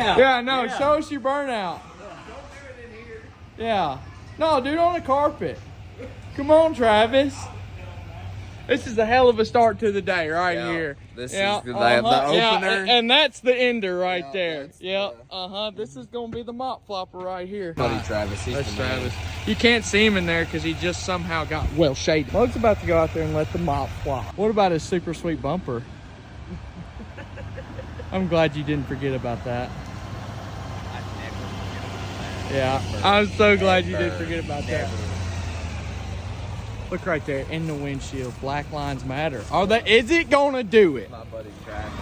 Yeah. Yeah, no, show us your burnout. Don't do it in here. Yeah. No, dude, on the carpet. Come on, Travis. This is a hell of a start to the day right here. This is the opener. Yeah, and that's the ender right there. Yeah. This is going to be the mop flopper right here. Buddy Travis, he's That's the man. Travis. You can't see him in there because he just somehow got well shaded. Mo's about to go out there and let the mop flop. What about his super sweet bumper? I'm glad you didn't forget about that. Yeah, I'm so glad you didn't forget about that. Look right there in the windshield. Black lines matter. Is it gonna do it? My buddy Travis.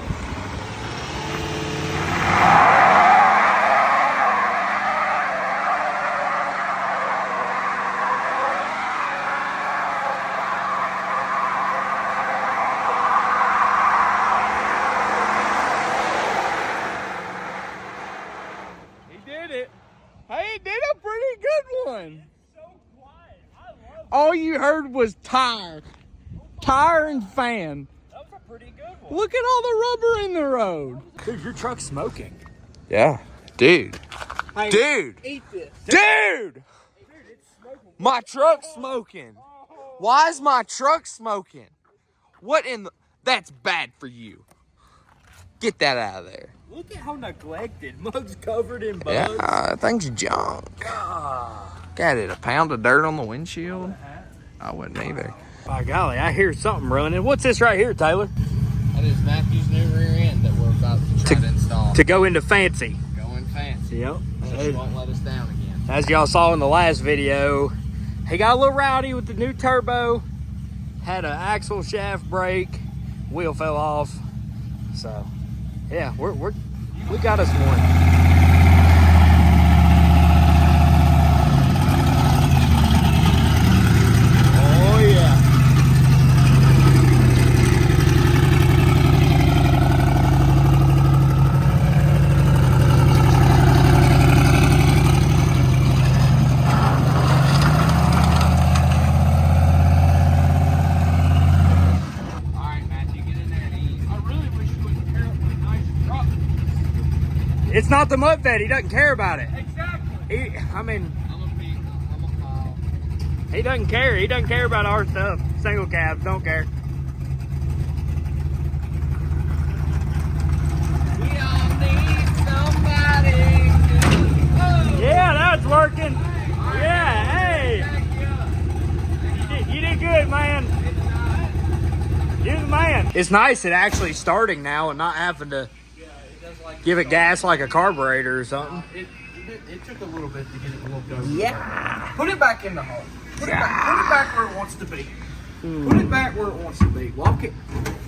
He did it. Hey, he did a pretty good one. All you heard was tire and fan. That was a pretty good one. Look at all the rubber in the road. Dude, your truck's smoking. Yeah, dude. Hey, Dude. eat this. Dude! It's smoking. My truck's smoking. Why is my truck smoking? What in the... That's bad for you. Get that out of there. Look at how neglected. Mug's covered in bugs. Yeah, that thing's junk. Got it, a pound of dirt on the windshield? I wouldn't either. By golly, I hear something running. What's this right here, Taylor? That is Matthew's new rear end that we're about to try to install. To go into fancy. Going fancy. Yep. So she won't let us down again. As y'all saw in the last video, he got a little rowdy with the new turbo. Had an axle shaft break. Wheel fell off. So, yeah, we got us one. It's not the mud vet. He doesn't care about it. Exactly. He doesn't care. He doesn't care about our stuff. Single cabs don't care. We all need somebody. Yeah, that's working. Yeah, hey. You did good, man. You're the man. It's nice it actually starting now and not having to give it gas like a carburetor or something. It took a little bit to get it moved over. Yeah. Put it back in the hole. Put it back where it wants to be. Put it back where it wants to be. Walk it.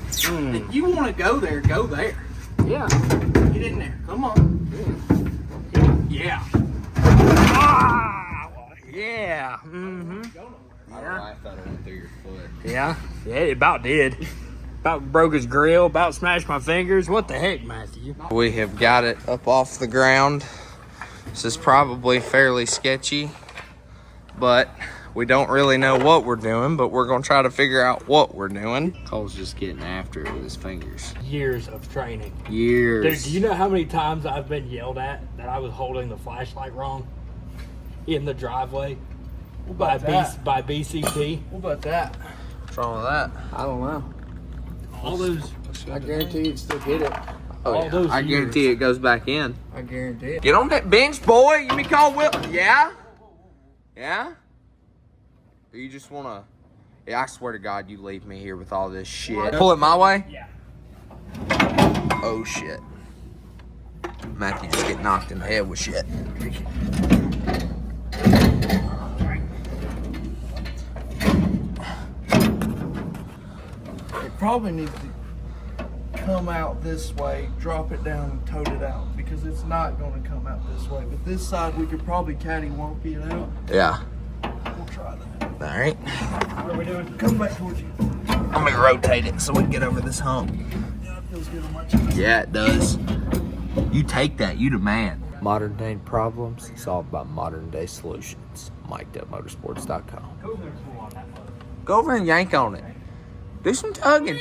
If you want to go there, go there. Yeah. Get in there. Come on. Yeah. Ah, yeah. Mm-hmm. I don't know, I thought it went through your foot. Yeah. Yeah, it about did. About broke his grill, about smashed my fingers. What the heck, Matthew? We have got it up off the ground. This is probably fairly sketchy, but we don't really know what we're doing, but we're going to try to figure out what we're doing. Cole's just getting after it with his fingers. Years of training. Years. Dude, do you know how many times I've been yelled at that I was holding the flashlight wrong in the driveway by BCT? What about that? What's wrong with that? I don't know. All those, I guarantee you'd still get it. Oh, all yeah. those I years. guarantee it goes back in. I guarantee it. Get on that bench, boy. You me call Will. Yeah? Yeah? Or you just want to... Yeah, I swear to God, you leave me here with all this shit. Pull it my way? Yeah. Oh, shit. Matthew just get knocked in the head with shit. It probably needs to come out this way, drop it down, and tote it out because it's not going to come out this way. But this side, we could probably catty-wonky it out. Yeah. We'll try that. All right. What are we doing? Come back towards you. I'm going to rotate it so we can get over this hump. Yeah, it feels good on my chest. Yeah, it does. You take that. You the man. Modern day problems solved by modern day solutions. MikeDubMotorsports.com. Go over and yank on it. Do some tugging.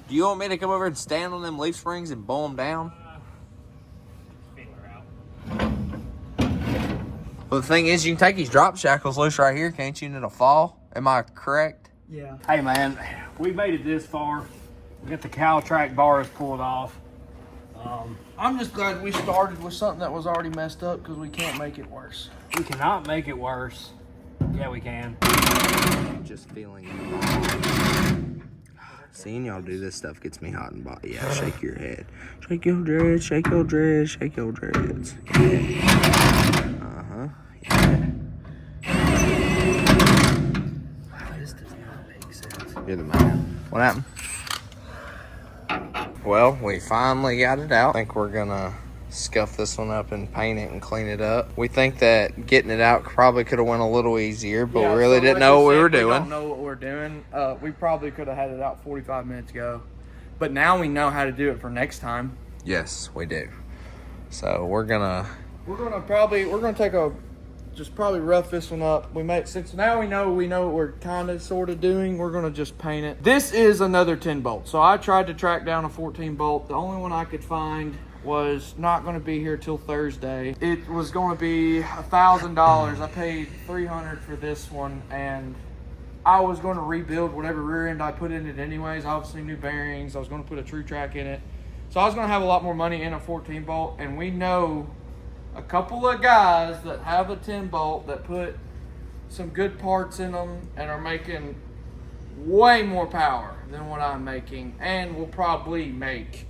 Do you want me to come over and stand on them leaf springs and bow them down? Feel her out. Well, the thing is, you can take these drop shackles loose right here, can't you? And it'll fall. Am I correct? Yeah. Hey, man, we made it this far. We got the cow track bars pulled off. I'm just glad we started with something that was already messed up because we can't make it worse. We cannot make it worse. Yeah, we can. Just feeling. Seeing y'all do this stuff gets me hot and bothered. Yeah, shake your head. Shake your dreads, shake your dreads, shake your dreads. Yeah. Uh-huh. Yeah. This does not make sense. You're the man. What happened? Well, we finally got it out. I think we're gonna scuff this one up and paint it and clean it up. We think that getting it out probably could have went a little easier, but we really didn't know what we were doing. We don't know what we're doing. We probably could have had it out 45 minutes ago. But now we know how to do it for next time. Yes, we do. So we're gonna take a just probably rough this one up. Since now we know what we're kind of sort of doing, we're gonna just paint it. This is another 10 bolt. So I tried to track down a 14 bolt. The only one I could find was not going to be here till Thursday. It was going to be $1,000. I paid $300 for this one, and I was going to rebuild whatever rear end I put in it anyways. Obviously new bearings. I was going to put a true track in it. So I was going to have a lot more money in a 14 bolt, and we know a couple of guys that have a 10 bolt that put some good parts in them and are making way more power than what I'm making and will probably make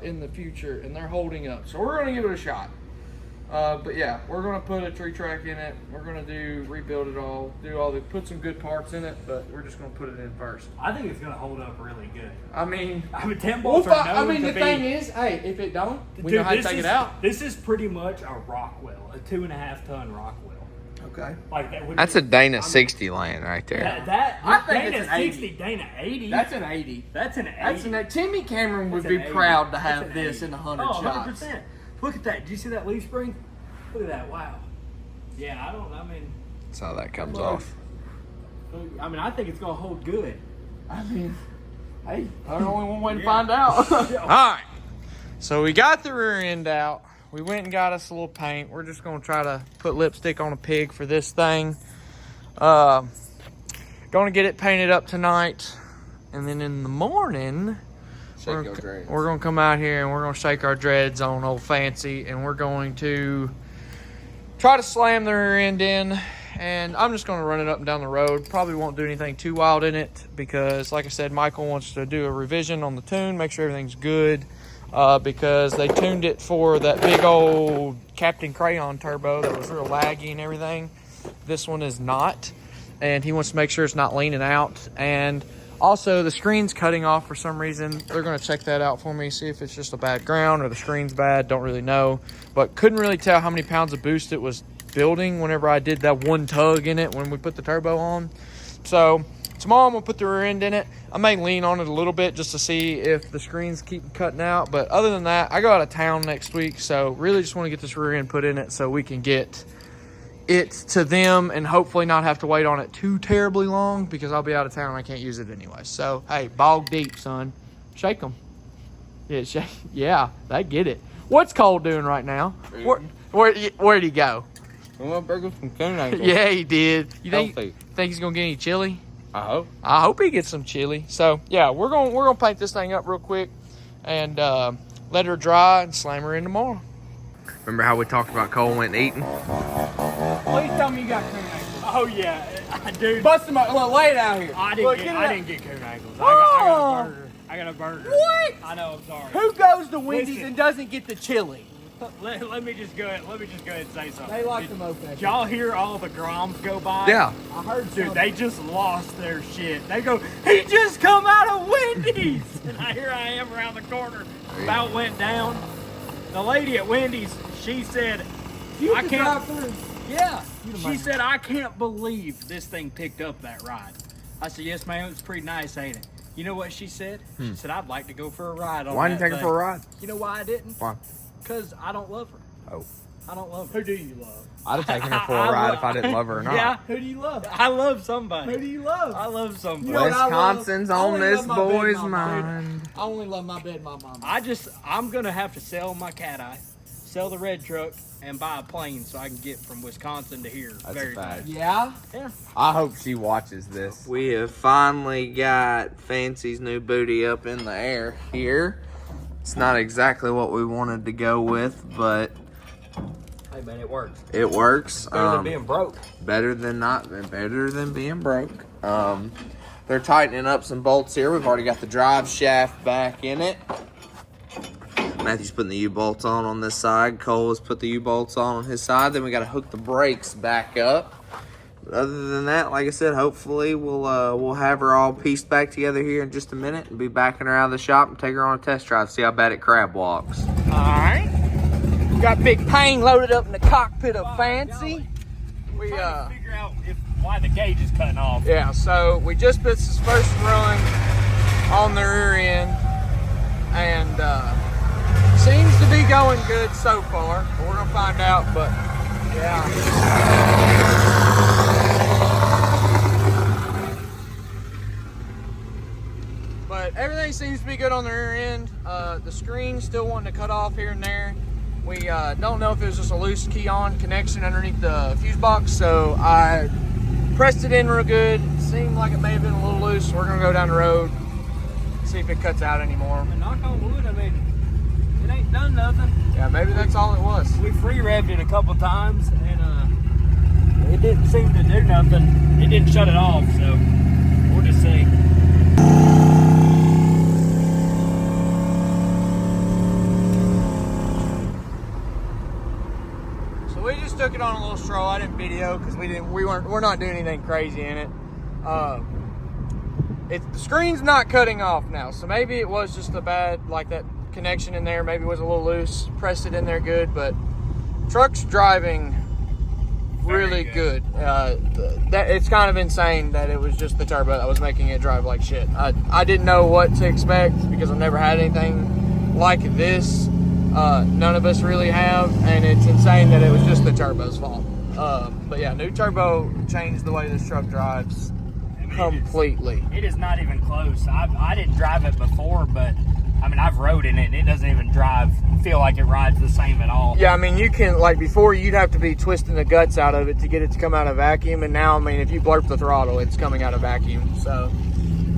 in the future, and they're holding up. So we're going to give it a shot. But yeah, we're going to put a tree track in it. We're going to rebuild it all, put some good parts in it, but we're just going to put it in first. I think it's going to hold up really good. I mean 10 bolts are known to the be... thing is, hey, if it don't, we know how to take it out. This is pretty much a Rockwell, a 2.5-ton Rockwell. Okay. Like that would That's a Dana 60 lane right there. I think Dana it's an 80. 60, Dana 80. That's an 80. That's an 80. Timmy Cameron would That's be an 80. proud to have That's an this 80. in 100 Oh, shots. 100%. Look at that. Did you see that leaf spring? Look at that. Wow. Yeah, That's how that comes off. I think it's going to hold good. I mean, hey, there's only one way to find out. All right. So we got the rear end out. We went and got us a little paint. We're just going to try to put lipstick on a pig for this thing. Going to get it painted up tonight. And then in the morning, we're going to come out here and we're going to shake our dreads on Old Fancy. And we're going to try to slam the rear end in. And I'm just going to run it up and down the road. Probably won't do anything too wild in it because, like I said, Michael wants to do a revision on the tune, make sure everything's good. Because they tuned it for that big old Captain Crayon turbo that was real laggy and everything. This one is not, and he wants to make sure it's not leaning out. And also the screen's cutting off for some reason. They're going to check that out for me, see if it's just a bad ground or the screen's bad. Don't really know, but couldn't really tell how many pounds of boost it was building whenever I did that one tug in it when we put the turbo on. So tomorrow I'm going to put the rear end in it. I may lean on it a little bit just to see if the screens keep cutting out. But other than that, I go out of town next week. So really just want to get this rear end put in it so we can get it to them and hopefully not have to wait on it too terribly long because I'll be out of town and I can't use it anyway. So, hey, bog deep, son. Shake them. Yeah, shake. Yeah, they get it. What's Cole doing right now? Where'd he go? I'm going to burger some coon ankles. Yeah, he did. You think he's going to get any chili? I hope he gets some chili. So yeah, we're gonna paint this thing up real quick and let her dry and slam her in tomorrow. Remember how we talked about Cole went eating? Please tell me you got coon ankles. Oh yeah, dude. Bust him out. Look, lay it out here. I didn't get coon ankles. I got a burger. What? I know. I'm sorry. Who goes to Wendy's and doesn't get the chili? Let me just go ahead and say something. They like the moped. Did y'all hear all the Groms go by? Yeah. I heard. Dude, they just lost their shit. They go, he just come out of Wendy's. And here I am around the corner. About went down. The lady at Wendy's, she said, I can't. Yeah. She said, I can't believe this thing picked up that ride. I said, yes, ma'am, it's pretty nice, ain't it? You know what she said? She said, I'd like to go for a ride on that. Why didn't you take her for a ride? You know why I didn't? Why? Because I don't love her. Oh. I don't love her. Who do you love? I'd have taken her for a ride if I didn't love her or not. Yeah. Who do you love? I love somebody. Who do you love? I love somebody. You know what I love? Wisconsin's I on only this love my bed, boy's my mama. mind. I only love my bed, my mama. I'm gonna have to sell my cat eye, sell the red truck, and buy a plane so I can get from Wisconsin to here. That's very a fact. fast. Yeah? Yeah. I hope she watches this. We have finally got Fancy's new booty up in the air here. It's not exactly what we wanted to go with, but Hey man, it works. it works. Better than being broke. Better than being broke. They're tightening up some bolts here. We've already got the drive shaft back in it. Matthew's putting the U-bolts on this side. Cole has put the U-bolts on his side. Then we got to hook the brakes back up. But other than that, like I said, hopefully we'll have her all pieced back together here in just a minute and be backing her out of the shop and take her on a test drive, see how bad it crab walks. All right. We got Big Pain loaded up in the cockpit of Fancy. We Trying to figure out why the gauge is cutting off. Yeah, so we just put this first run on the rear end, and seems to be going good so far. We're gonna find out, but yeah. But everything seems to be good on the rear end. The screen's still wanting to cut off here and there. We don't know if it was just a loose key-on connection underneath the fuse box, so I pressed it in real good. Seemed like it may have been a little loose. We're gonna go down the road, see if it cuts out anymore. And knock on wood, I mean, it ain't done nothing. Yeah, maybe that's all it was. We free revved it a couple times, and it didn't seem to do nothing. It didn't shut it off, so we'll just see. So we just took it on a little stroll. I didn't video because we're not doing anything crazy in it. The screen's not cutting off now, so maybe it was just a bad, like that connection in there. Maybe it was a little loose. Pressed it in there good, but truck's driving really good. It's kind of insane that it was just the turbo that was making it drive like shit. I didn't know what to expect because I've never had anything like this. None of us really have, and it's insane that it was just the turbo's fault. But yeah, new turbo changed the way this truck drives completely. It is not even close. I didn't drive it before, but I mean, I've rode in it, and it doesn't even feel like it rides the same at all. Yeah, I mean, you can, like, before you'd have to be twisting the guts out of it to get it to come out of vacuum, and now, I mean, if you blurp the throttle, it's coming out of vacuum. So,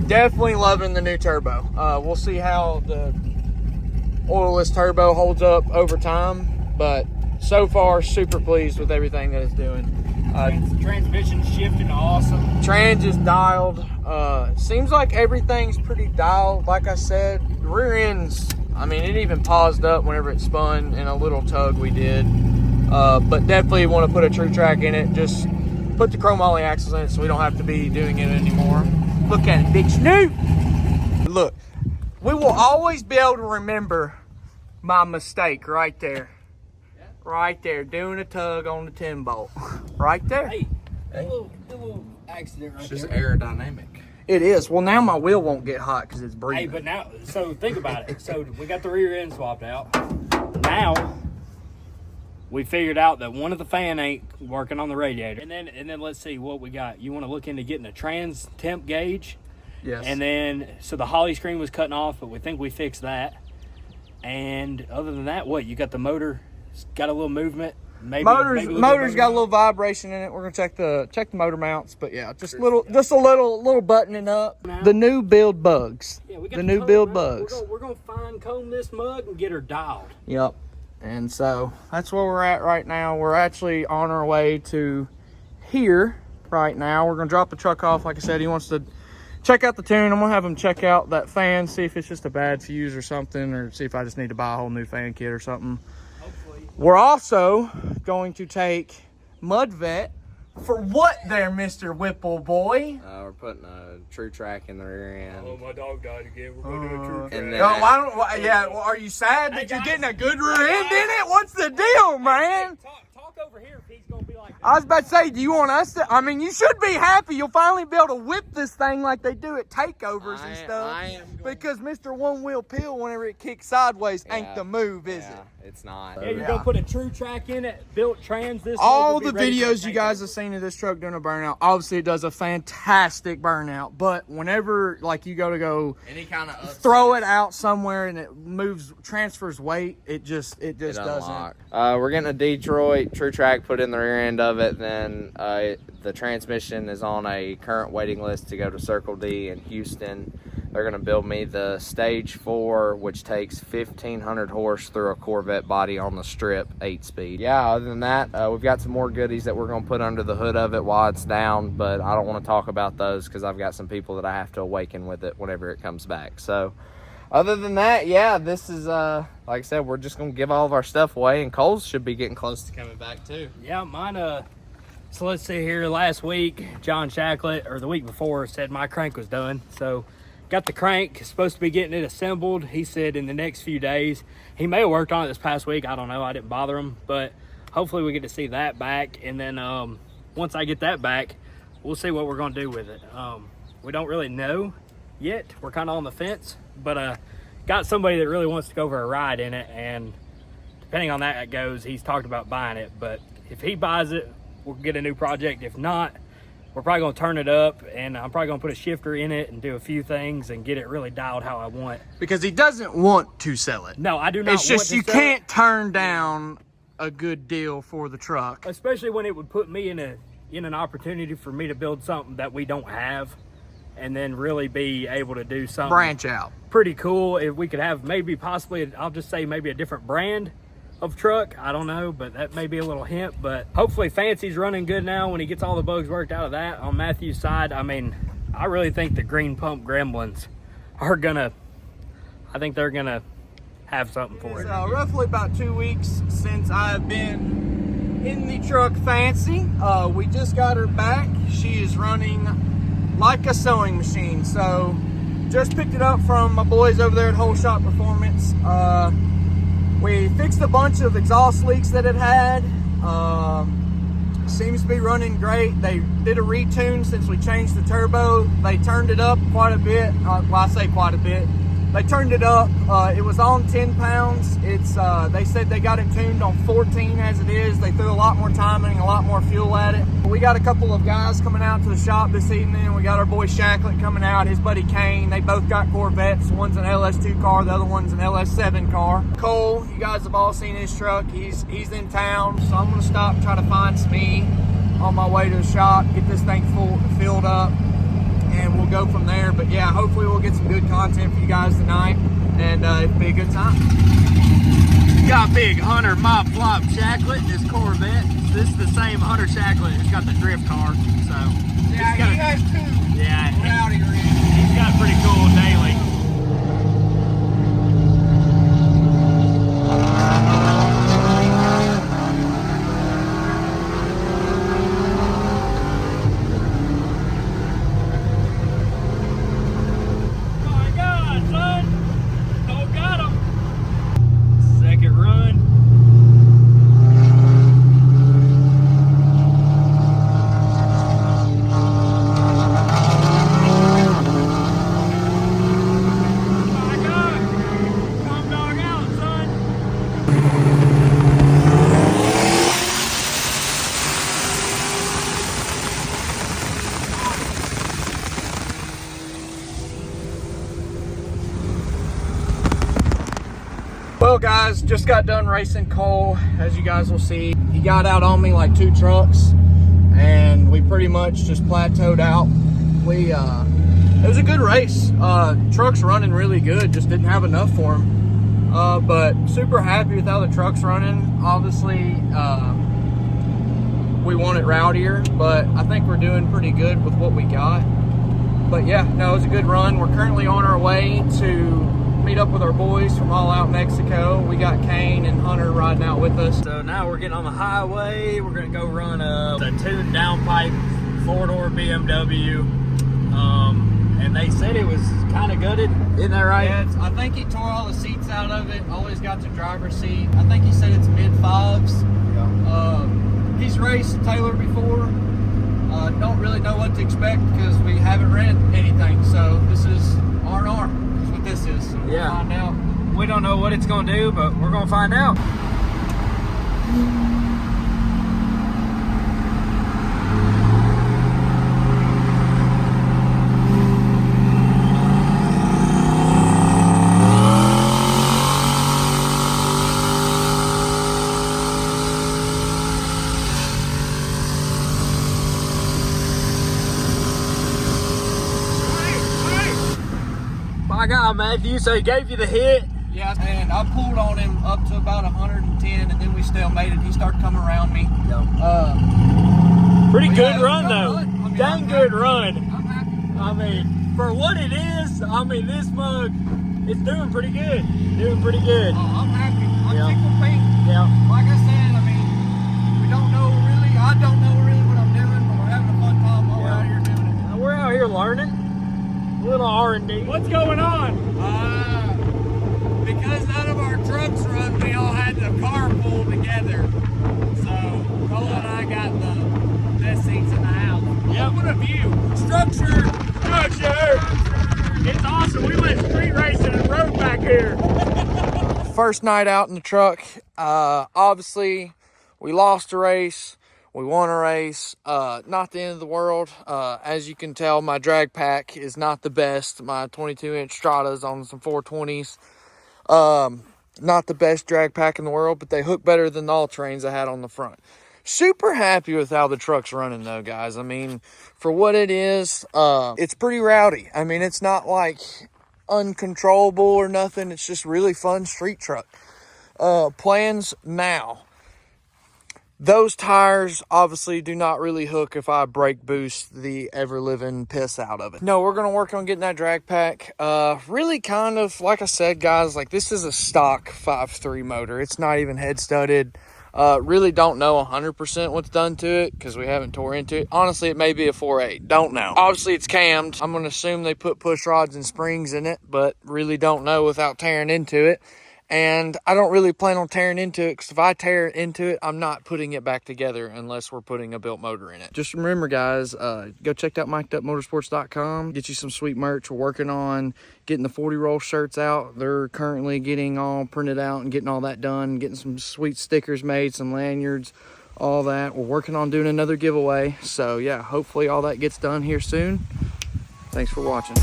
definitely loving the new turbo. We'll see how the oilless turbo holds up over time, but so far, super pleased with everything that it's doing. Transmission shifting awesome. Trans is dialed. Seems like everything's pretty dialed. Like I said, the rear ends, I mean, it even paused up whenever it spun in a little tug we did. But definitely want to put a true track in it. Just put the chrome ollie axles in it so we don't have to be doing it anymore. Look at it, Big Snoop. Look, we will always be able to remember my mistake right there. Right there, doing a tug on the 10 bolt. Right there. Hey, a little accident right It's just there. aerodynamic. It is. Well, now my wheel won't get hot because it's breathing. Hey, but now, so think about it. So we got the rear end swapped out. Now, we figured out that one of the fan ain't working on the radiator. And then let's see what we got. You want to look into getting a trans temp gauge. Yes. And then, so the Holly screen was cutting off, but we think we fixed that. And other than that, what? You got the motor, it's got a little movement. Maybe motor's got a little vibration in it. We're gonna check the motor mounts, but yeah, just a little buttoning up. The new build bugs. Yeah, we got the new build bugs. We're gonna fine comb this mug and get her dialed. Yep. And so that's where we're at right now. We're actually on our way to here right now. We're gonna drop the truck off. Like I said, he wants to check out the tune. I'm gonna have him check out that fan, see if it's just a bad fuse or something, or see if I just need to buy a whole new fan kit or something. We're also going to take Mud Vet for what there, Mr. Whipple boy? We're putting a true track in the rear end. Oh, my dog died again. We're gonna do a true And track. then, Are you sad that Hey, you're guys. getting a good rear end in it? What's the deal, man? Talk over here if he's gonna be like that. I was about to say, do you want us to? I mean, you should be happy. You'll finally be able to whip this thing like they do at takeovers and stuff. I am going- Because Mr. One Wheel Peel, whenever it kicks sideways, ain't the move, is it? It's not. Yeah, you're gonna put a true track in it, built trans this. All the videos you guys have seen of this truck doing a burnout, obviously it does a fantastic burnout. But whenever like you go Any kind of throw it out somewhere and it transfers weight, it just doesn't. We're getting a Detroit true track put in the rear end of it. Then the transmission is on a current waiting list to go to Circle D in Houston. They're going to build me the Stage 4, which takes 1,500 horse through a Corvette body on the strip, 8-speed. Yeah, other than that, we've got some more goodies that we're going to put under the hood of it while it's down, but I don't want to talk about those because I've got some people that I have to awaken with it whenever it comes back. So other than that, yeah, this is, like I said, we're just going to give all of our stuff away, and Cole's should be getting close to coming back too. Yeah, mine, so let's see here, last week, John Shacklet, or the week before, said my crank was done, so got the crank, supposed to be getting it assembled. He said in the next few days. He may have worked on it this past week. I don't know. I didn't bother him. But hopefully we get to see that back. And then once I get that back, we'll see what we're going to do with it. We don't really know yet. We're kind of on the fence. But got somebody that really wants to go for a ride in it. And depending on that goes, he's talked about buying it. But if he buys it, we'll get a new project. If not, we're probably going to turn it up, and I'm probably going to put a shifter in it and do a few things and get it really dialed how I want. Because he doesn't want to sell it. No, I do not. It's just you can't turn down a good deal for the truck. Especially when it would put me in an opportunity for me to build something that we don't have and then really be able to do something. Branch out. Pretty cool. If we could have possibly, I'll just say maybe a different brand of truck. I don't know, but that may be a little hint. But hopefully Fancy's running good now when he gets all the bugs worked out of that. On Matthew's side, I mean, I really think the green pump gremlins are gonna, I think they're gonna have something for it. Roughly about 2 weeks since I've been in the truck Fancy. We just got her back. She is running like a sewing machine. So just picked it up from my boys over there at Whole Shot Performance. We fixed a bunch of exhaust leaks that it had. Seems to be running great. They did a retune since we changed the turbo. They turned it up quite a bit. Well, I say quite a bit. They turned it up. It was on 10 pounds. It's they said they got it tuned on 14 as it is. They threw a lot more timing, a lot more fuel at it. We got a couple of guys coming out to the shop this evening. We got our boy Shacklet coming out, his buddy Kane. They both got Corvettes. One's an LS2 car, the other one's an LS7 car. Cole, you guys have all seen his truck. He's in town, so I'm gonna stop and try to find some E on my way to the shop, get this thing filled up, and we'll go from there. But yeah, hopefully we'll get some good content for you guys tonight, and it'll be a good time. Got big Hunter Mop Flop Shacklet, this Corvette. This is the same Hunter Shacklet. It's got the drift car, so Yeah, he has two. yeah, Rowdy rig. he's got a pretty cool daily. Well guys, just got done racing Cole. As you guys will see, he got out on me like 2 trucks and we pretty much just plateaued out. It was a good race. Truck's running really good, just didn't have enough for him. But super happy with how the truck's running. Obviously, we want it rowdier, but I think we're doing pretty good with what we got. But yeah, no, it was a good run. We're currently on our way to meet up with our boys from All Out Mexico. We got Kane and Hunter riding out with us. So now we're getting on the highway. We're gonna go run a tuned downpipe 4-door BMW. And they said it was kind of gutted. Isn't that right? Yeah, I think he tore all the seats out of it. Always got the driver's seat. I think he said it's mid-5s. Yeah. He's raced Taylor before. Don't really know what to expect because we haven't ran anything. So this is R&R. Is what this is. So we'll find out We don't know what it's gonna do, but we're gonna find out. My God, Matthew, so he gave you the hit? Yeah, and I pulled on him up to about 110, and then we still made it. He started coming around me. Pretty good yeah, run, good though. run. I mean, Dang good run. I'm happy. I mean, for what it is, I mean, this mug, it's doing pretty good. Doing pretty good. Oh, I'm happy. I'm Yeah. tickled pink. Yeah. Like I said, I mean, we don't know really. I don't know really what I'm doing, but we're having a fun time while we're out here doing it. We're out here learning. A little R&D. What's going on? Because none of our trucks run, we all had to carpool together. So Cole and I got the best seats in the house. Yep. What a view. Structure. It's awesome. We went street racing and rode back here. First night out in the truck. Obviously, we lost a race. We won a race. Not the end of the world. As you can tell, my drag pack is not the best. My 22-inch Strata's on some 420s. Not the best drag pack in the world, but they hook better than the all-terrains I had on the front. Super happy with how the truck's running, though, guys. I mean, for what it is, it's pretty rowdy. I mean, it's not like uncontrollable or nothing. It's just really fun street truck. Plans now. Those tires obviously do not really hook if I brake boost the ever-living piss out of it. No, we're going to work on getting that drag pack. Really kind of, like I said, guys, like this is a stock 5.3 motor. It's not even head studded. Really don't know 100% what's done to it because we haven't tore into it. Honestly, it may be a 4.8. Don't know. Obviously, it's cammed. I'm going to assume they put push rods and springs in it, but really don't know without tearing into it. And I don't really plan on tearing into it because if I tear into it, I'm not putting it back together unless we're putting a built motor in it. Just remember, guys, go check out MegaCab. Get you some sweet merch. We're working on getting the 40 roll shirts out. They're currently getting all printed out and getting all that done, getting some sweet stickers made, some lanyards, all that. We're working on doing another giveaway. So, yeah, hopefully all that gets done here soon. Thanks for watching.